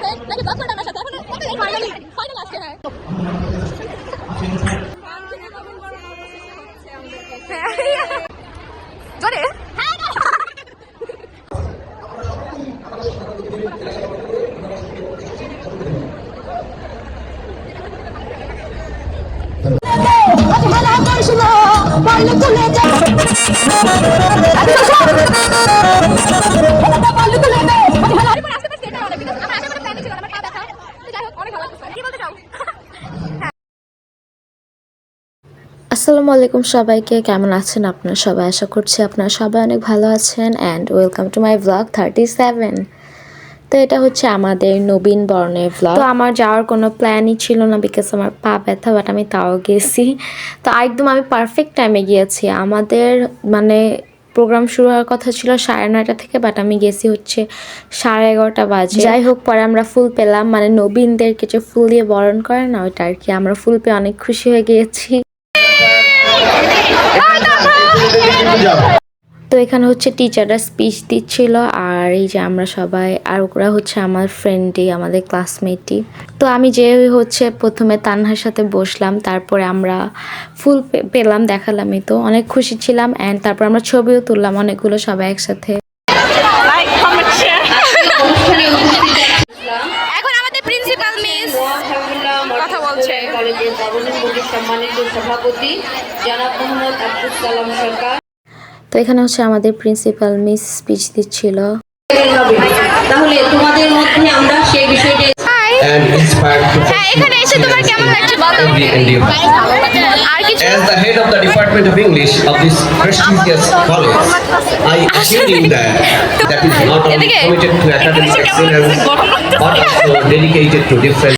নাকি ব্লগ করবে আমার সাথে এখন ফাইনালি ফাইনাল আজকে হ্যাঁ জোরে আসসালামু আলাইকুম সবাইকে, কেমন আছেন আপনারা সবাই? আশা করছি আপনারা সবাই অনেক ভালো আছেন and welcome to my blog 37। তো এটা হচ্ছে আমাদের নবীন বরণের ব্লগ। তো আমার যাওয়ার কোনো প্ল্যানই ছিল না বিকজ আমার পা ব্যথা, বাট আমি তাও গেছি। তো একদম আমি পারফেক্ট টাইমে গিয়েছি। আমাদের মানে প্রোগ্রাম শুরু হওয়ার কথা ছিল 9:30 থেকে, বাট আমি গেছি হচ্ছে 11:30 বাজে। যাই হোক, পরে আমরা ফুল পেলাম, মানে নবীনদেরকে যে ফুল দিয়ে বরণ করে না ওইটা আর কি। আমরা ফুল পেয়ে অনেক খুশি হয়ে গিয়েছি। তো এখানে হচ্ছে টিচাররা স্পিচ দিচ্ছিল, আর এই যে আমরা সবাই, আর ওরা হচ্ছে আমার ফ্রেন্ডই, আমাদের ক্লাসমেটই। তো আমি যে হচ্ছে প্রথমে তানহার সাথে বসলাম, তারপরে আমরা ফুল পেলাম, দেখালামই তো, অনেক খুশি ছিলাম। অ্যান্ড তারপর আমরা ছবিও তুললাম অনেকগুলো সবাই একসাথে। এখন আমাদের প্রিন্সিপাল মিস কথা বলছে। কলেজের গভর্নিং বডির সম্মানিত সভাপতি জনাব মোহাম্মদ আব্দুল সালাম সরকার। তো এখানে হচ্ছে আমাদের প্রিন্সিপাল মিস স্পিচ দিচ্ছিল। তাহলে তোমাদের মধ্যে আমরা সেই বিষয়টি এখানে এসে তোমার কেমন লাগছে বলো? আর কিছু As the head of the Department of English of this prestigious college, I assure you that is not only committed to academic excellence but also dedicated to different.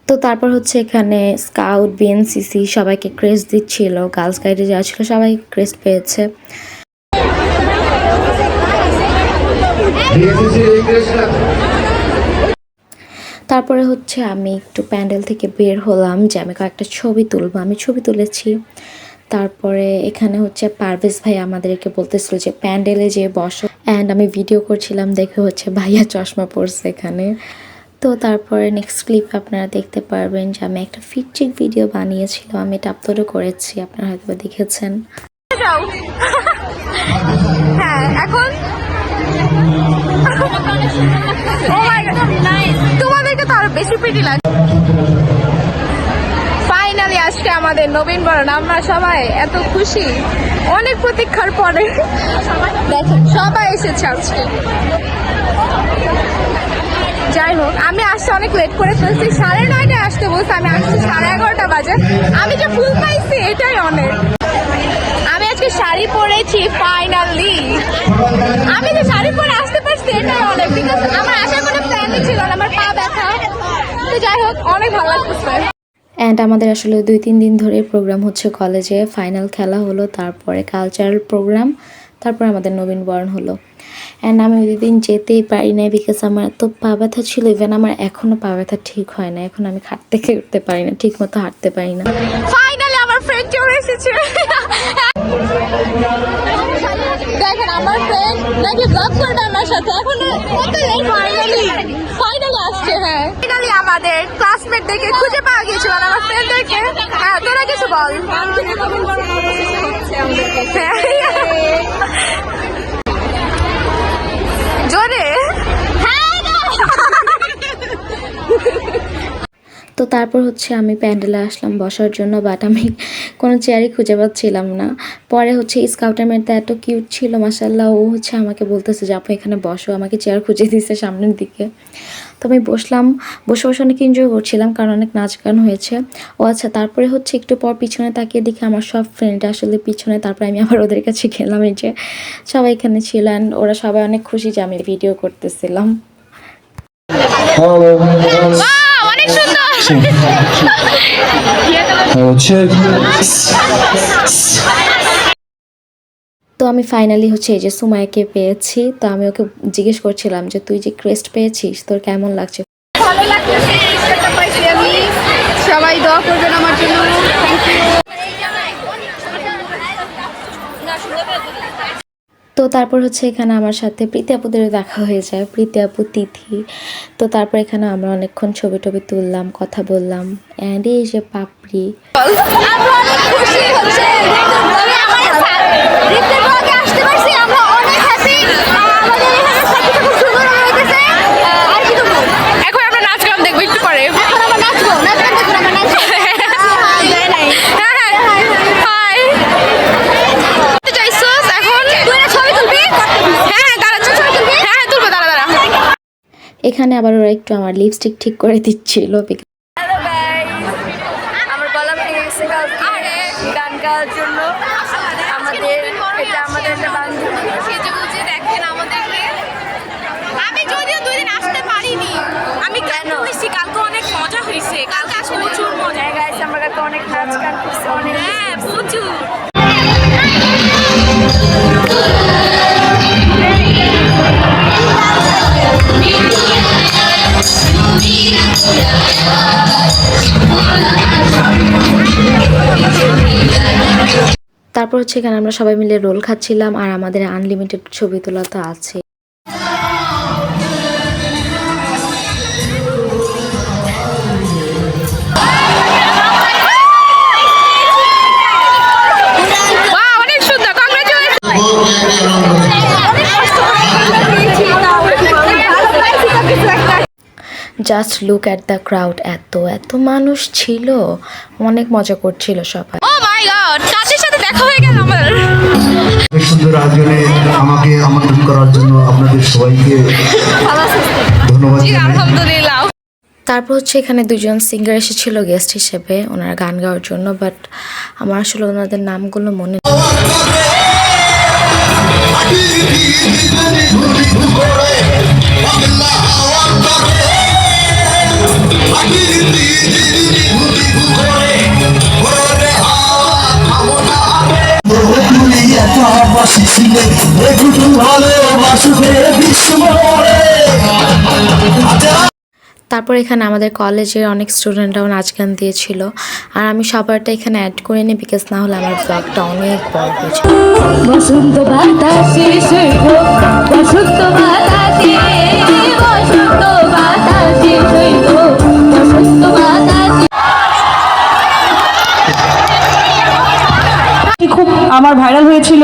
তো তারপর হচ্ছে এখানে স্কাউট, বিএনসিসি সবাইকে ক্রেস্ট দিচ্ছিল। Girls গাইডে যাওয়া ছিল সবাই crest পেয়েছে। তারপরে হচ্ছে আমি একটু প্যান্ডেল থেকে বের হলাম যে আমি কয়েকটা ছবি তুলবো। আমি ছবি তুলেছি। তারপরে এখানে হচ্ছে পারভেজ ভাই আমাদেরকে বলতেছিল যে প্যান্ডেলে যে বসো, অ্যান্ড আমি ভিডিও করছিলাম দেখে হচ্ছে ভাইয়া চশমা পড়ছে এখানে। তো তারপরে নেক্সট ক্লিপ আপনারা দেখতে পারবেন যে আমি একটা ফিটচিক ভিডিও বানিয়েছিলাম, আমি এটা আপলোডও করেছি, আপনারা হয়তো দেখেছেন। হ্যাঁ এখন তোমাদেরকে তো আরো বেশি প্রিটি লাগছে। ফাইনালি আজকে আমাদের নবীন বরণ, আমরা সবাই এত খুশি, অনেক প্রতীক্ষার পরে দেখেন সবাই এসেছে আজকে। যাই হোক, আমি আসতে অনেক লেট করে ফেলছি, 9:30 আসতে বলছি, আমি আসছি 11:30 বাজে। আমি যে ফুল পাইছি এটাই অনেক। আমি আজকে শাড়ি পরেছি ফাইনালি, আমি যে শাড়ি পরে আসতে পারছি এটাই অনেক, বিকজ আমার আসার কোনো প্ল্যানই ছিল না, আমার পা ব্যথা। তো যাই হোক, অনেক ভালো লাগতেছে। অ্যান্ড আমাদের আসলে 2-3 দিন ধরে প্রোগ্রাম হচ্ছে কলেজে। ফাইনাল খেলা হলো, তারপরে কালচারাল প্রোগ্রাম, তারপর আমাদের নবীন বরণ হলো। অ্যান্ড আমি ওই দিন যেতেই পারি না বিকজ আমার এত পা ব্যথা ছিল। ইভেন আমার এখনও পা ব্যথা ঠিক হয় না, এখন আমি খাট থেকে উঠতে পারি না, ঠিক মতো হাঁটতে পারি না। ফাইনালি আমার ফ্রেন্ড চলে এসেছে। দেখেন আমার ফ্রেন্ড নাকি ব্লগ করবে আমার সাথে, এখন ফাইনালি আসছে। হ্যাঁ ফাইনালি আমাদের ক্লাসমেটদেরকে খুঁজে পাওয়া গিয়েছিল, আমার ফ্রেন্ডদেরকে। হ্যাঁ তোরা কিছু বল। জোরে তো তারপর হচ্ছে আমি প্যান্ডেলে আসলাম বসার জন্য, বাট আমি কোনো চেয়ারই খুঁজে পাচ্ছিলাম না। পরে হচ্ছে স্কাউটের মেয়েটা এত কিউট ছিল মাশাআল্লাহ, ও হচ্ছে আমাকে বলতেছে যে আপু এখানে বসো, আমাকে চেয়ার খুঁজে দিচ্ছে সামনের দিকে। তো আমি বসলাম, বসে বসে অনেক এনজয় করছিলাম কারণ অনেক নাচ গান হয়েছে। ও আচ্ছা, তারপরে হচ্ছে একটু পর পিছনে তাকিয়ে দেখি আমার সব ফ্রেন্ড আসলে পিছনে। তারপরে আমি আবার ওদের কাছে গেলাম, এই যে সবাই এখানে ছিলেন, ওরা সবাই অনেক খুশি যে আমি ভিডিও করতেছিলাম। অনেক সুন্দর। হচ্ছে আমি ফাইনালি হচ্ছে এই যে সুমাইয়াকে পেয়েছি। তো আমি ওকে জিজ্ঞেস করছিলাম যে তুই যে ক্রেস্ট পেয়েছিস তোর কেমন লাগছে। ভালো লাগতেছে, ক্রেস্টটা পাইছি আমি। সবাই দোয়া করবেন আমার জন্য। তো তারপর হচ্ছে এখানে আমার সাথে প্রীতি আপুদের দেখা হয়ে যায়, প্রীতি আপু, তিথি। তো তারপর এখানে আমরা অনেকক্ষণ ছবি টবি তুললাম, কথা বললাম। অ্যান্ড এই যে পাপড়ি, আমরা অনেক খুশি হচ্ছে আসতে পারছি, আমরা অনেক হ্যাপি। আমাদের এখানে সবকিছু খুব সুন্দর হয়েছে। আর কি বলবো, এখন আমরা নাচ গান দেখবো একটু পরে। এখন আমরা নাচবো, নাচ গান দেখবো, আমরা নাচবো। এখানে আবার ওরা একটু আমার লিপস্টিক ঠিক করে দিচ্ছিল। হ্যালো গাইস, আমার গলা ভেঙে গেছে গান গাওয়ার জন্য। এটা আমাদের একটা বান্ধবী, সেজে গুজে দেখেন আমাদেরকে। আমি যদিও 2 দিন আসতে পারিনি, আমি কেন মিশি, কালকে অনেক মজা হয়েছে, কালকে আসলে প্রচুর মজা। গাইস আমরা কালকে অনেক নাচ গান করছি, অনেক, হ্যাঁ প্রচুর। তারপর হচ্ছে এখানে আমরা সবাই মিলে রোল খাচ্ছিলাম, আর আমাদের আনলিমিটেড ছবি তোলা তো আছে। Just look at the crowd, এত এত মানুষ ছিল, অনেক মজা করছিল সবাই। ও মাই গড, কাজের সাথে দেখা হয়ে গেল আমার। এই সুন্দর আয়োজনে আমাকে আমন্ত্রণ করার জন্য আপনাদের সবাইকে ধন্যবাদ জানাই। আলহামদুলিল্লাহ। তারপর হচ্ছে এখানে 2জন সিঙ্গার এসেছিল গেস্ট হিসেবে, ওনারা গান গাওয়ার জন্য, বাট আমার আসলে ওনাদের নামগুলো মনে নেই। তারপর এখানে আমাদের কলেজের অনেক স্টুডেন্টরাও নাচ গান দিয়েছিল, আর আমি সবারটা এখানে অ্যাড করে নিই, বিকজ না হলে আমার ব্লগটা অনেক বড় হয়ে যায়। বসন্ত বাতাসে সইব, বসন্ত বাতাসে, বসন্ত বাতাসে সইব, বসন্ত বাতাসে। খুব আমার ভাইরাল হয়েছিল,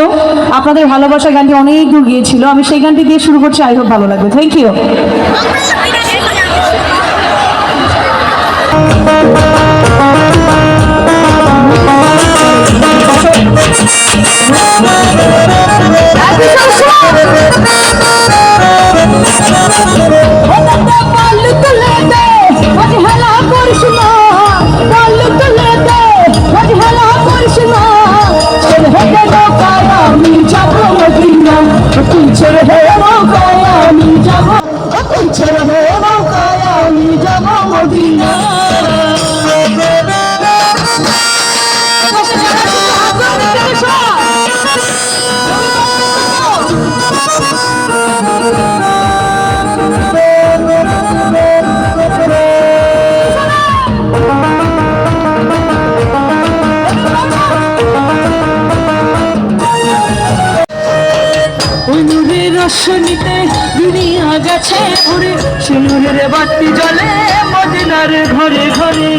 আপনাদের ভালোবাসা গানটি অনেক দূর গিয়েছিল। আমি সেই গানটি দিয়ে শুরু করছি, আই হোপ ভালো লাগবে। Thank you. রসনীতে দুনিয়া গেছে ঘুরে, সিঁদুরের বাতি জ্বলে মদিনার ঘরে ঘরে।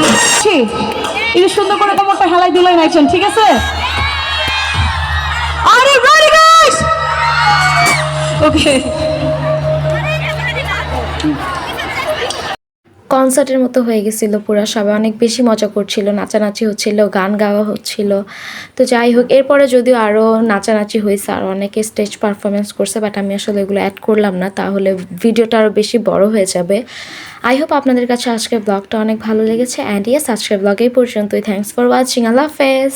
এই সুন্দর করে তোমারটা হেলাই দিলাই নাইছেন, ঠিক আছে? আরে ভেরি গুড, ওকে। কনসার্টের মতো হয়ে গেছিলো পুরা, সবাই অনেক বেশি মজা করছিল, নাচানাচি হচ্ছিল, গান গাওয়া হচ্ছিল। তো যাই হোক, এরপরে যদিও আরও নাচানাচি হয়েছে, আর অনেকে স্টেজ পারফরমেন্স করছে, বাট আমি আসলে এগুলো অ্যাড করলাম না, তাহলে ভিডিওটা আরও বেশি বড় হয়ে যাবে। আই হোপ আপনাদের কাছে আজকের ব্লগটা অনেক ভালো লেগেছে। অ্যান্ড ইয়েস, আজকের ব্লগ এই পর্যন্তই। থ্যাংকস ফর ওয়াচিং, আল্লাহ হাফেজ।